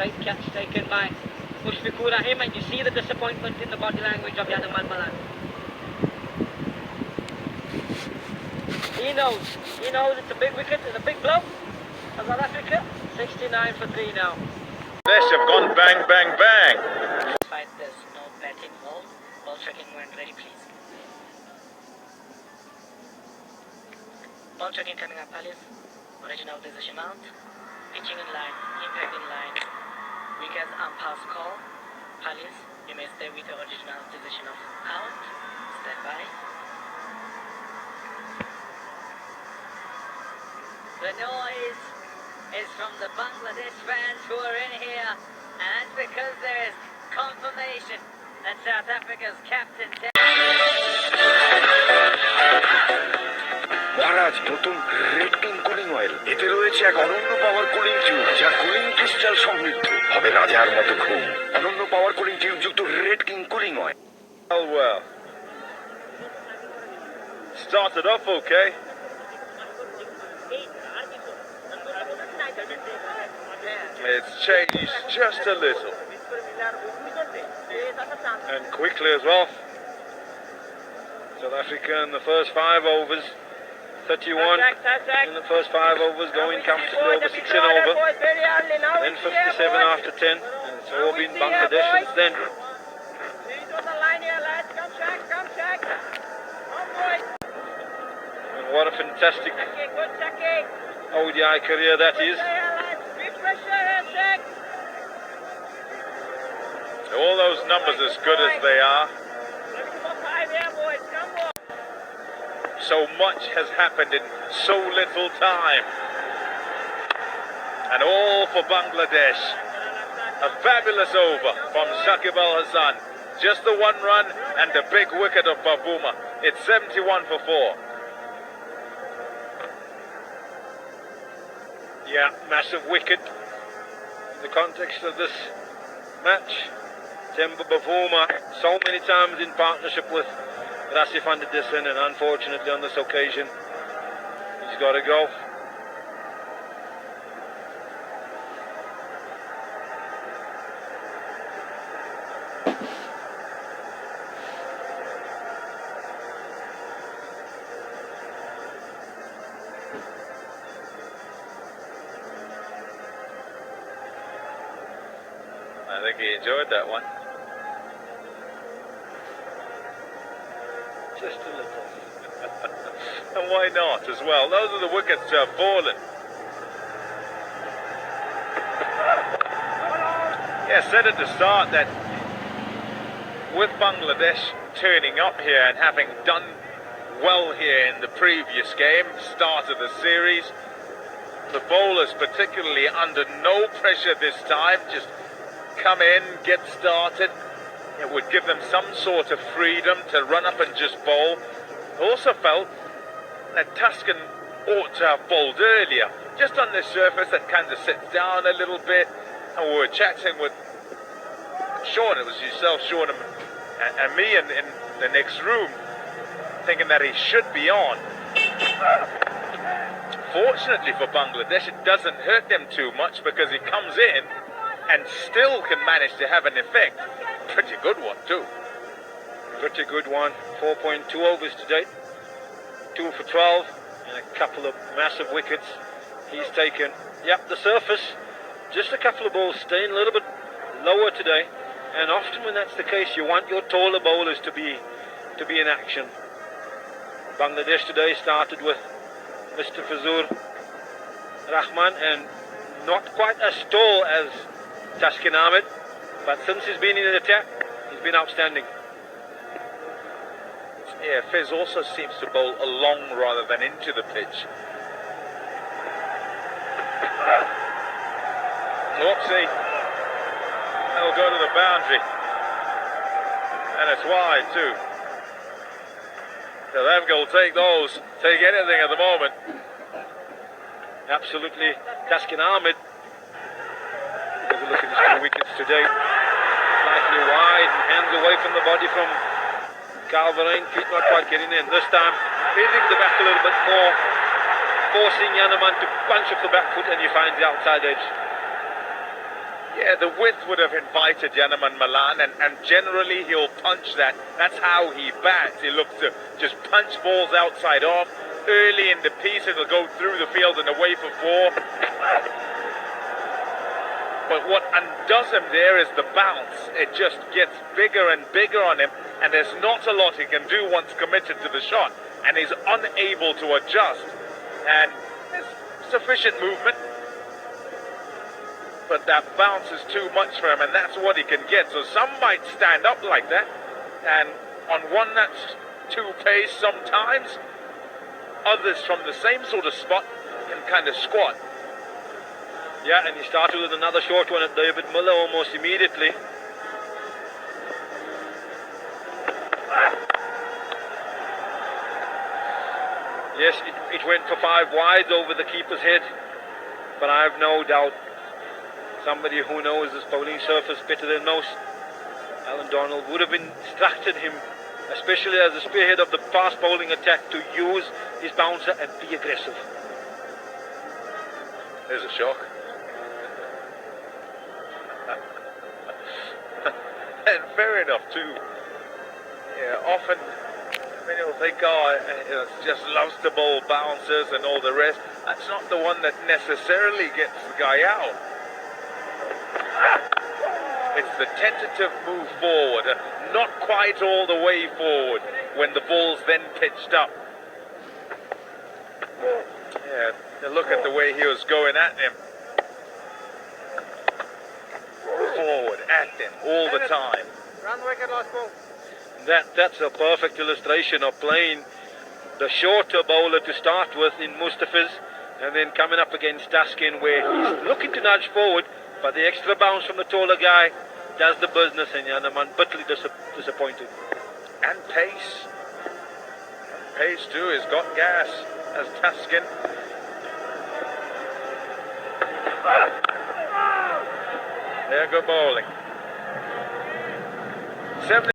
right catch taken by Mushfiqur Rahim, and you see the disappointment in the body language of Yadam Al-Malan. He knows it's a big wicket, it's a big blow for South Africa. 69 for 3 now. This have gone bang, bang, bang. Despite there's no batting ball, ball tracking went very please. Ball tracking coming up, Alice. Original decision out. Pitching in line, impact in line. Weak as umpire's call. Alice, you may stay with your original decision of out. Stand by. The noise is from the Bangladesh fans who are in here, and because there is confirmation that South Africa's captain মহারাজ নতুন red king cooling oil, এতে রয়েছে এক অনন্য পাওয়ার cooling tube যা cooling crystal সমৃদ্ধ। হবে রাজার মতো ঘুম। অনন্য পাওয়ার কুলিং টিউব যুক্ত red king cooling oil. Well, started off okay. It's changed just a little, and quickly as well. South Africa in the first 5 overs, 31 in the first 5 overs, going comfortably over 6 and over, then 57 after 10, and it's all been Bangladesh since then. And what a fantastic ODI career that is. All those numbers as good as they are. So much has happened in so little time. And all for Bangladesh. A fabulous over from Shakib Al Hasan. Just the 1 run and the big wicket of Bavuma. It's 71 for 4. Yeah, massive wicket in the context of this match. Temba Bavuma so many times in partnership with Rasif Anderson, and unfortunately on this occasion he's got to go. I think he enjoyed that one. Just a little. And why not as well? Those are the wickets that have fallen. Yeah, said at the start that with Bangladesh turning up here and having done well here in the previous game, start of the series, the bowlers particularly under no pressure this time, just come in, get started. It would give them some sort of freedom to run up and just bowl. Also felt that Tuscan ought to have bowled earlier. Just on the surface, that kind of sits down a little bit. And we were chatting with Sean, it was yourself, Sean, and me in the next room, thinking that he should be on. Fortunately for Bangladesh, it doesn't hurt them too much because he comes in and still can manage to have an effect. Pretty good one too. Pretty good one. 4.2 overs to date. 2 for 12 and a couple of massive wickets he's taken. Yep, the surface, just a couple of balls staying a little bit lower today, and often when that's the case you want your taller bowlers to be in action. Bangladesh today started with Mr. Fazur Rahman, and not quite as tall as Tashkin Ahmed, but since he's been in an attack, he's been outstanding. Yeah, Fez also seems to bowl along rather than into the pitch. Whoopsie. That'll go to the boundary. And it's wide too. South Africa will take those, take anything at the moment. Absolutely. Tashkin Ahmed. Have a look at his 2 wickets today. Slightly wide, hands away from the body from Calverain, feet not quite getting in. This time, hitting the back a little bit more, forcing Yanaman to punch off the back foot, and he finds the outside edge. Yeah, the width would have invited Janaman Malan, and generally he'll punch that. That's how he bats. He looks to just punch balls outside off. Early in the piece, it'll go through the field and away for four. But what undoes him there is the bounce. It just gets bigger and bigger on him, and there's not a lot he can do once committed to the shot, and he's unable to adjust. And there's sufficient movement, but that bounce is too much for him, and that's what he can get. So some might stand up like that, and on one that's too pace sometimes, others from the same sort of spot can kind of squat. Yeah, and he started with another short one at David Miller almost immediately. Yes, it went for 5 wides over the keeper's head, but I have no doubt somebody who knows this bowling surface better than most, Alan Donald, would have instructed him, especially as the spearhead of the fast bowling attack, to use his bouncer and be aggressive. There's a shock. And fair enough too. Yeah, often you'll think, oh, he just loves to bowl bouncers and all the rest. That's not the one that necessarily gets the guy out. It's the tentative move forward, not quite all the way forward when the ball's then pitched up. Yeah, look at the way he was going at him. Forward at him all the time. Run wicket, last ball. That's a perfect illustration of playing the shorter bowler to start with in Mustafiz, and then coming up against Taskin, where he's looking to nudge forward, but the extra bounce from the taller guy does the business, and Janaman bitterly disappointed. And pace. And pace too. He's got gas as Taskin. There go bowling. 70